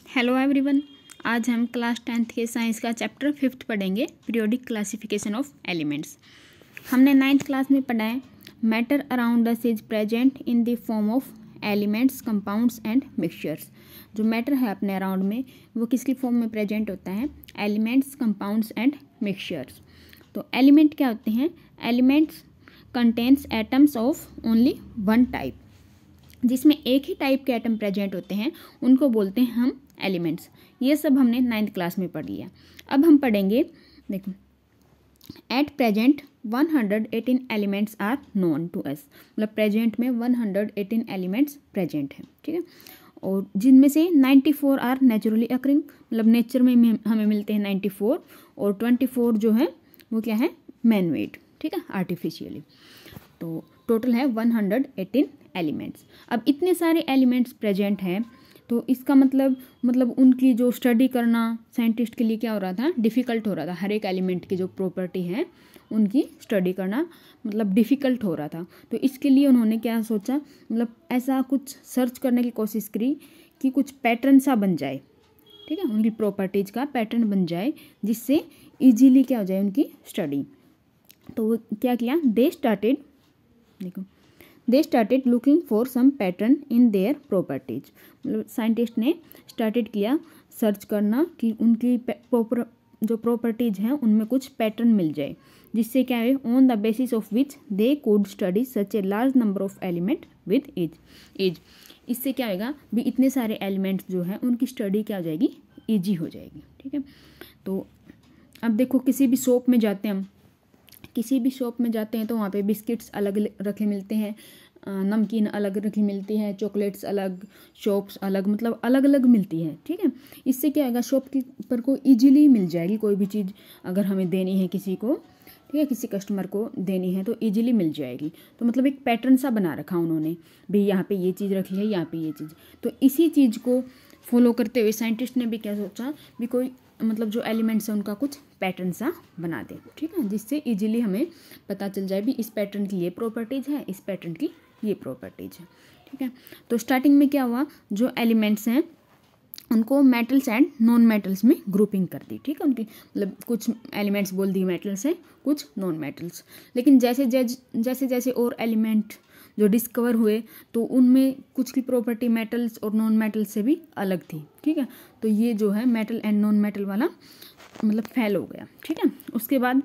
Hello everyone. आज हम class 10th के साइंस का चैप्टर 5th पढ़ेंगे, पीरियोडिक क्लासिफिकेशन ऑफ एलिमेंट्स। हमने 9th क्लास में पढ़ा है matter around us is present in the form of elements, compounds and mixtures. जो मैटर है अपने अराउंड में वो किसकी फॉर्म में प्रेजेंट होता है? Elements, compounds and mixtures. तो एलिमेंट क्या होते हैं? Elements contains atoms of only one type, जिसमें एक ही टाइप के एटम प्रेजेंट होते हैं उनको बोलते हैं हम एलिमेंट्स। ये सब हमने 9th क्लास में पढ़ लिया। अब हम पढ़ेंगे, देखो, at present 118 elements are known to us. मतलब प्रेजेंट में 118 एलिमेंट्स प्रेजेंट हैं, ठीक है। और जिनमें से 94 आर नेचुरली अकरिंग, मतलब नेचर में हमें मिलते हैं 94, और 24 जो है वो क्या है? मैन मेड, ठीक है, आर्टिफिशियली। तो टोटल है 118 एलिमेंट्स। अब इतने सारे एलिमेंट्स प्रेजेंट हैं तो इसका मतलब उनकी जो स्टडी करना साइंटिस्ट के लिए क्या हो रहा था? डिफ़िकल्ट हो रहा था। हर एक एलिमेंट की जो प्रॉपर्टी है उनकी स्टडी करना मतलब डिफ़िकल्ट हो रहा था। तो इसके लिए उन्होंने क्या सोचा, मतलब ऐसा कुछ सर्च करने की कोशिश करी कि कुछ पैटर्न सा बन जाए, ठीक है, उनकी प्रॉपर्टीज़ का पैटर्न बन जाए जिससे ईजीली क्या हो जाए उनकी स्टडी। तो वो क्या किया? They started looking for some pattern in their properties. मतलब साइंटिस्ट ने स्टार्टेड किया सर्च करना कि उनकी जो प्रॉपर्टीज हैं उनमें कुछ पैटर्न मिल जाए, जिससे क्या है, on the basis of which they could study such a large number of element with ease. इससे क्या होगा भी, इतने सारे एलिमेंट्स जो हैं उनकी स्टडी क्या हो जाएगी? ईजी हो जाएगी, ठीक है। तो अब देखो, किसी भी शॉप में जाते हैं तो वहाँ पे बिस्किट्स अलग रखे मिलते हैं, नमकीन अलग रखी मिलती है, चॉकलेट्स अलग, शॉप्स अलग, मतलब अलग अलग मिलती है, ठीक है। इससे क्या होगा, शॉपकीपर को इजीली मिल जाएगी कोई भी चीज़ अगर हमें देनी है किसी को, ठीक है, किसी कस्टमर को देनी है तो इजीली मिल जाएगी। तो मतलब एक पैटर्न सा बना रखा उन्होंने भी, यहाँ पे ये चीज़ रखी है, यहाँ पे ये चीज़। तो इसी चीज़ को फॉलो करते हुए साइंटिस्ट ने भी क्या सोचा भी, कोई मतलब जो एलिमेंट्स हैं उनका कुछ पैटर्न सा बना दे, ठीक है, जिससे इजीली हमें पता चल जाए भी इस पैटर्न की ये प्रॉपर्टीज़ है, इस पैटर्न की ये प्रॉपर्टीज है, ठीक है। तो स्टार्टिंग में क्या हुआ, जो एलिमेंट्स हैं उनको मेटल्स एंड नॉन मेटल्स में ग्रुपिंग कर दी, ठीक है। उनकी मतलब कुछ एलिमेंट्स बोल दी मेटल्स हैं, कुछ नॉन मेटल्स। लेकिन जैसे जैसे और एलिमेंट जो डिस्कवर हुए तो उनमें कुछ की प्रॉपर्टी मेटल्स और नॉन मेटल्स से भी अलग थी, ठीक है। तो ये जो है मेटल एंड नॉन मेटल वाला मतलब फेल हो गया, ठीक है। उसके बाद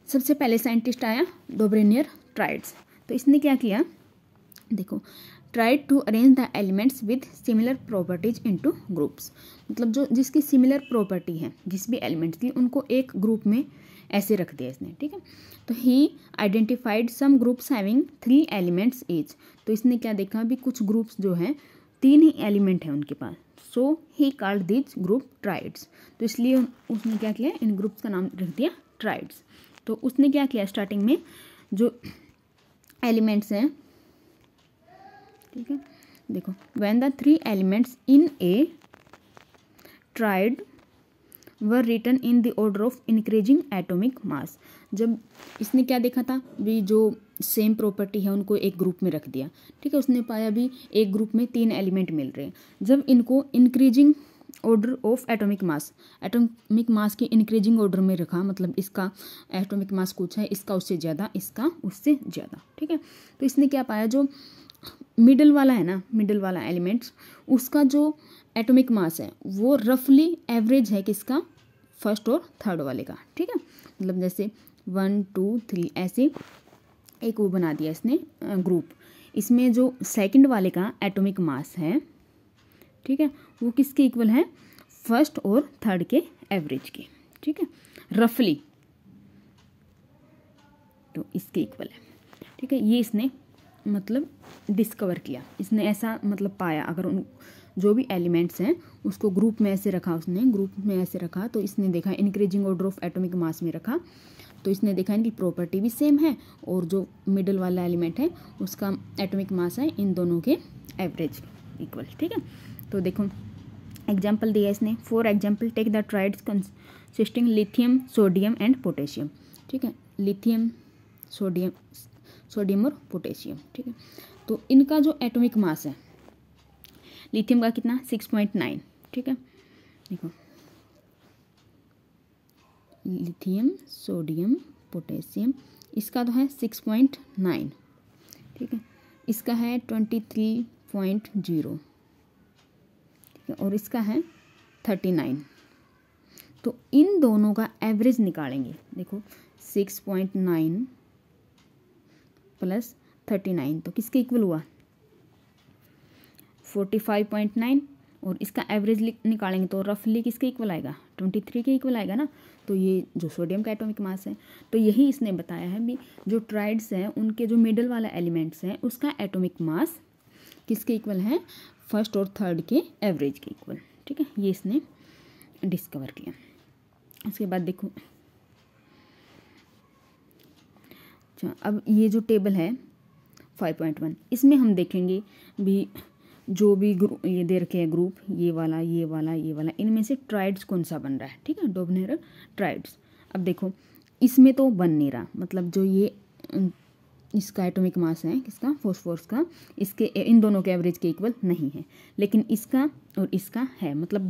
सबसे पहले साइंटिस्ट आया डोब्रेनियर ट्राइड्स। तो इसने क्या किया, देखो, tried to arrange the elements with similar properties into groups. मतलब जो जिसकी सिमिलर प्रॉपर्टी है जिस भी एलिमेंट्स की, उनको एक ग्रुप में ऐसे रख दिया इसने, ठीक है। तो he identified some groups having 3 elements each. तो इसने क्या देखा भी, कुछ ग्रुप्स जो हैं 3 ही एलिमेंट हैं उनके पास। So he called this group triads. तो इसलिए उसने क्या किया, इन ग्रुप्स का नाम रख दिया ट्राइड्स। तो उसने क्या किया, स्टार्टिंग में जो एलिमेंट्स हैं, ठीक है, देखो, when the 3 elements in a triad were written in the order of increasing atomic mass. जब इसने क्या देखा था भी, जो सेम प्रॉपर्टी है उनको एक ग्रुप में रख दिया, ठीक है। उसने पाया भी एक ग्रुप में 3 एलिमेंट मिल रहे हैं। जब इनको increasing order of atomic mass की इंक्रीजिंग ऑर्डर में रखा, मतलब इसका एटॉमिक मास कुछ है, इसका उससे ज़्यादा, इसका उससे ज़्यादा, ठीक है। तो इसने क्या पाया, जो मिडल वाला है ना, मिडल वाला एलिमेंट्स, उसका जो एटॉमिक मास है वो रफली एवरेज है किसका? फर्स्ट और थर्ड वाले का, ठीक है। मतलब जैसे 1 2 3 ऐसे एक वो बना दिया इसने ग्रुप। इसमें जो सेकंड वाले का एटॉमिक मास है, ठीक है, वो किसके इक्वल है? फर्स्ट और थर्ड के एवरेज के, ठीक है, रफली। तो इसके इक्वल है, ठीक है। ये इसने मतलब डिस्कवर किया, इसने ऐसा मतलब पाया। अगर उन जो भी एलिमेंट्स हैं उसको ग्रुप में ऐसे रखा, उसने ग्रुप में ऐसे रखा, तो इसने देखा increasing order of atomic mass में रखा, तो इसने देखा इनकी प्रॉपर्टी भी सेम है, और जो मिडल वाला एलिमेंट है उसका एटॉमिक मास है इन दोनों के एवरेज इक्वल, ठीक है। तो देखो एग्जाम्पल दिया इसने, for example take the triads consisting lithium, sodium and potassium, ठीक है। लिथियम, सोडियम और पोटेशियम, ठीक है। तो इनका जो एटॉमिक मास है लिथियम का कितना? 6.9, ठीक है, देखो लिथियम, सोडियम, पोटेशियम, इसका तो है 6.9, ठीक है, इसका है 23.0, ठीक है, और इसका है 39। तो इन दोनों का एवरेज निकालेंगे। देखो 6.9 प्लस 39 तो किसके इक्वल हुआ 45.9, और इसका एवरेज निकालेंगे तो रफली किसके इक्वल आएगा 23 के इक्वल आएगा ना। तो ये जो सोडियम का एटॉमिक मास है, तो यही इसने बताया है भी जो ट्राइड्स हैं उनके जो मिडल वाला एलिमेंट्स हैं उसका एटॉमिक मास किसके इक्वल है, फर्स्ट और थर्ड के एवरेज के इक्वल, ठीक है, ये इसने डिस्कवर किया। उसके बाद देखो अच्छा, अब ये जो टेबल है 5.1 इसमें हम देखेंगे भी जो भी ये दे रखे हैं ग्रुप, ये वाला ये वाला ये वाला, इनमें से ट्राइड्स कौन सा बन रहा है, ठीक है, डोबनेर ट्राइड्स। अब देखो इसमें तो बन नहीं रहा, मतलब जो ये इसका एटॉमिक मास है किसका फॉस्फोरस का, इसके इन दोनों के एवरेज के इक्वल नहीं है, लेकिन इसका और इसका है, मतलब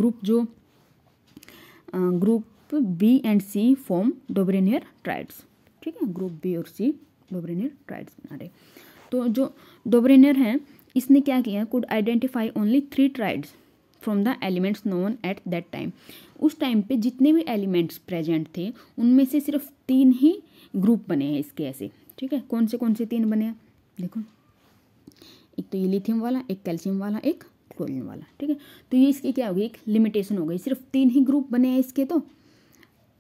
group B and C form Dobereiner triads, ठीक है, ग्रुप बी और सी डोबरेनियर ट्राइड्स बना रहे। तो जो डोबरेनियर है इसने क्या किया, could identify only 3 triads from the elements known at that time. उस टाइम पे जितने भी एलिमेंट्स प्रेजेंट थे उनमें से सिर्फ 3 ही ग्रुप बने हैं इसके ऐसे, ठीक है, कौन से 3 बने हैं, देखो एक तो ये लिथियम वाला, एक कैल्शियम वाला, एक क्लोरीन वाला, ठीक है। तो ये इसकी क्या होगी, एक लिमिटेशन हो गई, सिर्फ 3 ही ग्रुप बने हैं इसके, तो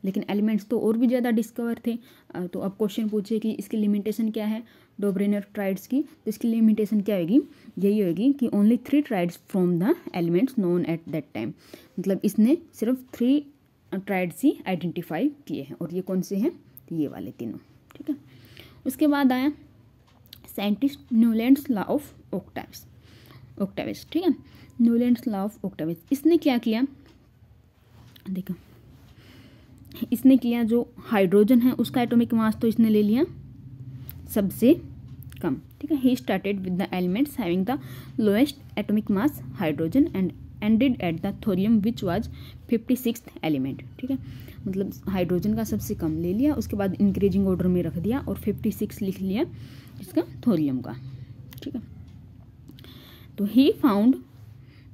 लेकिन एलिमेंट्स तो और भी ज़्यादा डिस्कवर थे। तो अब क्वेश्चन पूछे कि इसकी लिमिटेशन क्या है डोबरेनियर ट्राइड्स की, तो इसकी लिमिटेशन क्या होगी, यही होगी कि only 3 triads from the elements known at that time, मतलब इसने सिर्फ 3 ट्राइड्स ही आइडेंटिफाई किए हैं, और ये कौन से हैं, ये वाले तीनों, ठीक है। उसके बाद आया साइंटिस्ट न्यूलैंड्स लॉ ऑफ ऑक्टेविस, ठीक है, न्यूलैंड्स लॉ ऑफ ऑक्टेविस। इसने क्या किया, देखो इसने किया जो हाइड्रोजन है उसका एटॉमिक मास तो इसने ले लिया सबसे कम, ठीक है, he started with the elements having the lowest atomic mass hydrogen and ended at the thorium which was 56th element, ठीक है, मतलब हाइड्रोजन का सबसे कम ले लिया, उसके बाद इंक्रीजिंग ऑर्डर में रख दिया और 56 लिख लिया इसका थोरियम का, ठीक है। तो he found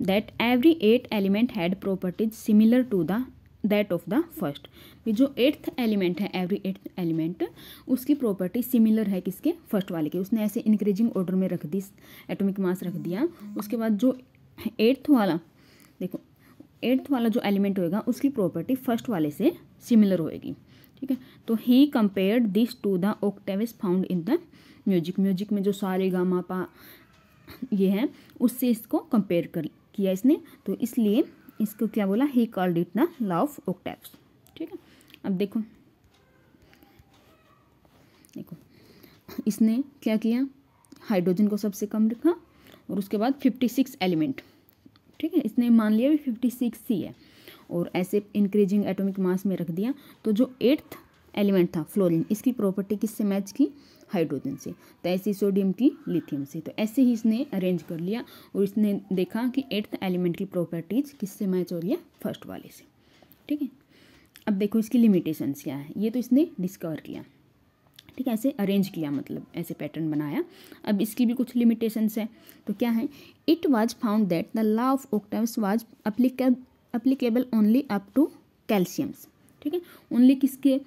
that every 8 element had properties similar to the that of the first. जो 8th एलिमेंट है, एवरी 8th एलिमेंट उसकी प्रॉपर्टी सिमिलर है किसके, फर्स्ट वाले के। उसने ऐसे इंक्रीजिंग ऑर्डर में रख दी, एटॉमिक मास रख दिया। उसके बाद जो 8th वाला, देखो 8th वाला जो एलिमेंट होएगा उसकी प्रॉपर्टी फर्स्ट वाले से सिमिलर होएगी, ठीक है। तो he compared this to the octaves found in the music में जो सारे गामा पा ये है उससे इसको कंपेयर किया इसने, तो इसलिए इसको क्या बोला, he called it the law of octaves, ठीक है। अब देखो इसने क्या किया, हाइड्रोजन को सबसे कम रखा और उसके बाद 56 एलिमेंट, ठीक है, इसने मान लिया भी 56 ही है और ऐसे इंक्रीजिंग एटॉमिक मास में रख दिया। तो जो 8th एलिमेंट था फ्लोरीन, इसकी प्रॉपर्टी किससे मैच की, हाइड्रोजन से, तो ऐसे सोडियम की लिथियम से। तो ऐसे ही इसने अरेंज कर लिया और इसने देखा कि 8th एलिमेंट की प्रॉपर्टीज किससे मैच हो रही है, फर्स्ट वाले से, ठीक है। अब देखो इसकी लिमिटेशंस क्या है, ये तो इसने डिस्कवर किया, ठीक है, ऐसे अरेंज किया, मतलब ऐसे पैटर्न बनाया। अब इसकी भी कुछ लिमिटेशंस है, तो क्या है, it was found that the law of octaves was applicable only up to calciums, ठीक है, ओनली किसके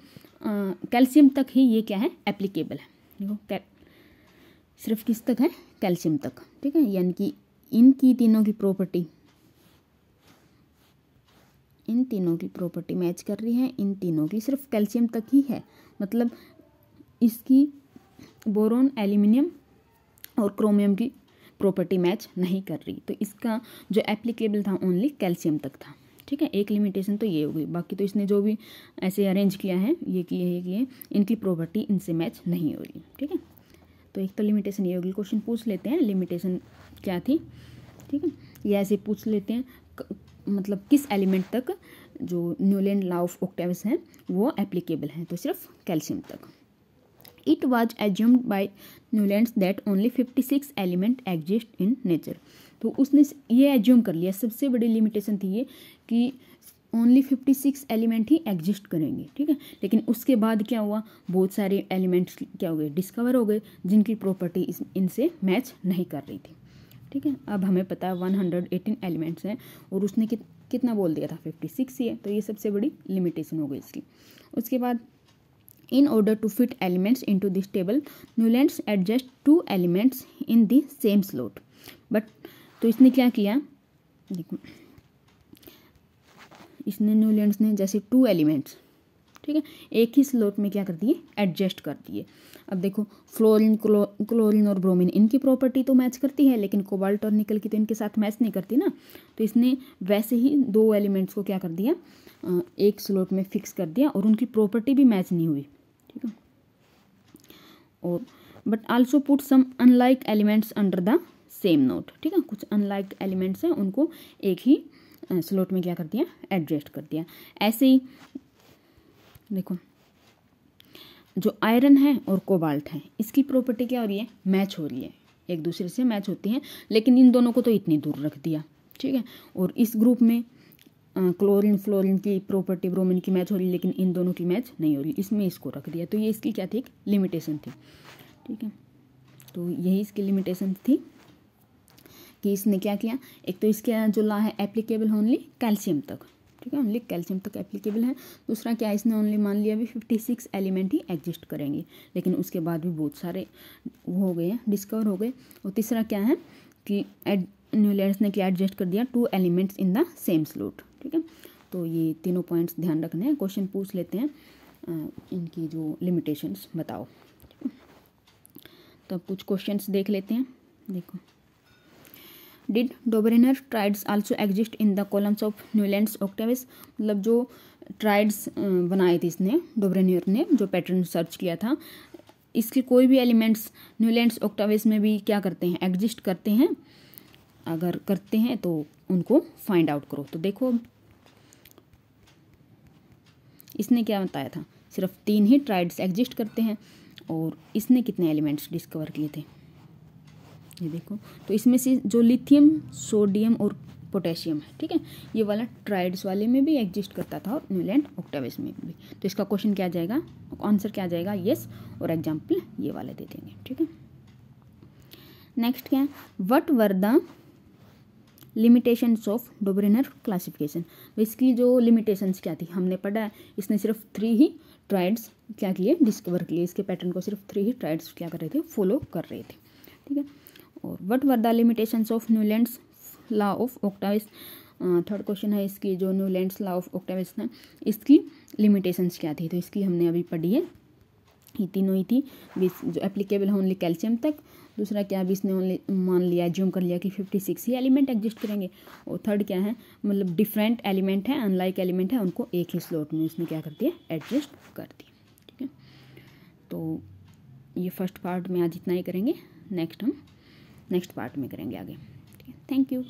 कैल्शियम तक ही ये क्या है एप्लीकेबल है, देखो सिर्फ किस तक है, कैल्शियम तक, ठीक है, यानी कि इनकी तीनों की प्रॉपर्टी मैच कर रही है, इन तीनों की सिर्फ कैल्शियम तक ही है, मतलब इसकी बोरोन, एल्यूमिनियम और क्रोमियम की प्रॉपर्टी मैच नहीं कर रही। तो इसका जो एप्लीकेबल था ओनली कैल्शियम तक था, ठीक है। एक लिमिटेशन तो ये हो गई, बाकी तो इसने जो भी ऐसे अरेंज किया है, ये किए इनकी प्रॉपर्टी इनसे मैच नहीं हो रही, ठीक है। तो एक तो लिमिटेशन ये होगी, क्वेश्चन पूछ लेते हैं लिमिटेशन क्या थी, ठीक है, ये ऐसे पूछ लेते हैं, मतलब किस एलिमेंट तक जो न्यूलैंड लॉ ऑफ ऑक्टेविस है वो एप्लीकेबल है, तो सिर्फ कैल्शियम तक। It was assumed by Newlands that only 56 element exist in nature. तो उसने ये एज्यूम कर लिया, सबसे बड़ी लिमिटेशन थी ये कि ओनली 56 एलिमेंट ही एग्जिस्ट करेंगे, ठीक है। लेकिन उसके बाद क्या हुआ, बहुत सारे एलिमेंट्स क्या हो गए, डिस्कवर हो गए, जिनकी प्रॉपर्टी इनसे मैच नहीं कर रही थी, ठीक है। अब हमें पता है 118 एलिमेंट्स हैं और उसने कितना बोल दिया था, 56 ही है, तो ये सबसे बड़ी लिमिटेशन हो गई इसकी। उसके बाद in order to fit elements into this table, Newlands adjust 2 elements in the same slot. But तो इसने क्या किया, देखो इसने न्यूलैंड्स ने जैसे 2 एलिमेंट्स, ठीक है, एक ही स्लॉट में क्या कर दिए, एडजस्ट कर दिए। अब देखो फ्लोरीन, क्लोरीन और ब्रोमीन इनकी प्रॉपर्टी तो मैच करती है, लेकिन कोबाल्ट और निकल की तो इनके साथ मैच नहीं करती ना, तो इसने वैसे ही 2 एलिमेंट्स को क्या कर दिया, एक स्लॉट में फिक्स कर दिया और उनकी प्रॉपर्टी भी मैच नहीं हुई, ठीक है। और but also put some unlike elements under the same note, ठीक है, कुछ अनलाइक एलिमेंट्स हैं उनको एक ही स्लॉट में क्या कर दिया, एडजस्ट कर दिया। ऐसे ही देखो जो आयरन है और कोबाल्ट है, इसकी प्रॉपर्टी क्या हो रही है, मैच हो रही है, एक दूसरे से मैच होती हैं, लेकिन इन दोनों को तो इतनी दूर रख दिया, ठीक है। और इस ग्रुप में क्लोरीन फ्लोरीन की प्रॉपर्टी ब्रोमीन की मैच हो रही है, लेकिन इन दोनों की मैच नहीं हो रही, इसमें इसको रख दिया, तो ये इसकी क्या थी, एक लिमिटेशन थी, ठीक है। तो यही इसकी लिमिटेशन थी कि इसने क्या किया, एक तो इसके जो ला है एप्लीकेबल ओनली कैल्शियम तक, ठीक है, ओनली कैल्शियम तक एप्लीकेबल है। दूसरा क्या, इसने ओनली मान लिया भी 56 एलिमेंट ही एग्जिस्ट करेंगे, लेकिन उसके बाद भी बहुत सारे हो गए हैं, डिस्कवर हो गए। और तीसरा क्या है कि न्यूलैंड्स ने क्या एडजस्ट कर दिया, 2 elements in the same slot, ठीक है। तो ये तीनों पॉइंट्स ध्यान रखने हैं, क्वेश्चन पूछ लेते हैं, इनकी जो लिमिटेशंस बताओ, ठीक है। तो अब कुछ क्वेश्चंस देख लेते हैं। देखो, did Dobereiner triads also exist in the columns of Newlands octaves, मतलब जो ट्राइड्स बनाए थे इसने, डोबरेनर ने जो पैटर्न सर्च किया था, इसके कोई भी एलिमेंट्स न्यूलैंड्स ऑक्टेविस में भी क्या करते हैं, एग्जिस्ट करते हैं, अगर करते हैं तो उनको फाइंड आउट करो। तो देखो इसने क्या बताया था, सिर्फ 3 ही ट्राइड्स एग्जिस्ट करते हैं, और इसने कितने एलिमेंट्स डिस्कवर किए थे, ये देखो। तो इसमें से जो लिथियम, सोडियम और पोटेशियम है, ठीक है, ये वाला ट्राइड्स वाले में भी एग्जिस्ट करता था और न्यूलैंड ऑक्टेविस में भी। तो इसका क्वेश्चन क्या जाएगा, आंसर क्या जाएगा, यस, और एग्जाम्पल ये वाले दे देंगे, ठीक है। नेक्स्ट क्या है, what were the limitations of Dobereiner classification, इसकी जो लिमिटेशंस क्या थी हमने पढ़ा है, इसने सिर्फ 3 ही ट्राइड्स क्या किए, डिस्कवर किए, इसके पैटर्न को सिर्फ 3 ही ट्राइड्स क्या कर रहे थे, फॉलो कर रहे थे, ठीक है। और what were the limitations of Newlands law of octaves, third question है, इसकी जो न्यूलैंड्स लॉ ऑफ ऑक्टेविस है इसकी लिमिटेशंस क्या थी, तो इसकी हमने अभी पढ़ी है, ये तीनों ही थी, जो एप्लीकेबल है ओनली कैल्शियम तक। दूसरा क्या, अभी इसने ओनली मान लिया, ज्यूम कर लिया कि 56 ही एलिमेंट एग्जिस्ट करेंगे। और थर्ड क्या है, मतलब डिफरेंट एलिमेंट है, अनलाइक एलिमेंट है, उनको एक ही स्लॉट में उसने क्या कर दिया, एडजस्ट कर दिया, ठीक है। तो ये फर्स्ट पार्ट में आज इतना ही करेंगे, नेक्स्ट हम नेक्स्ट पार्ट में करेंगे आगे, ठीक है। Thank you.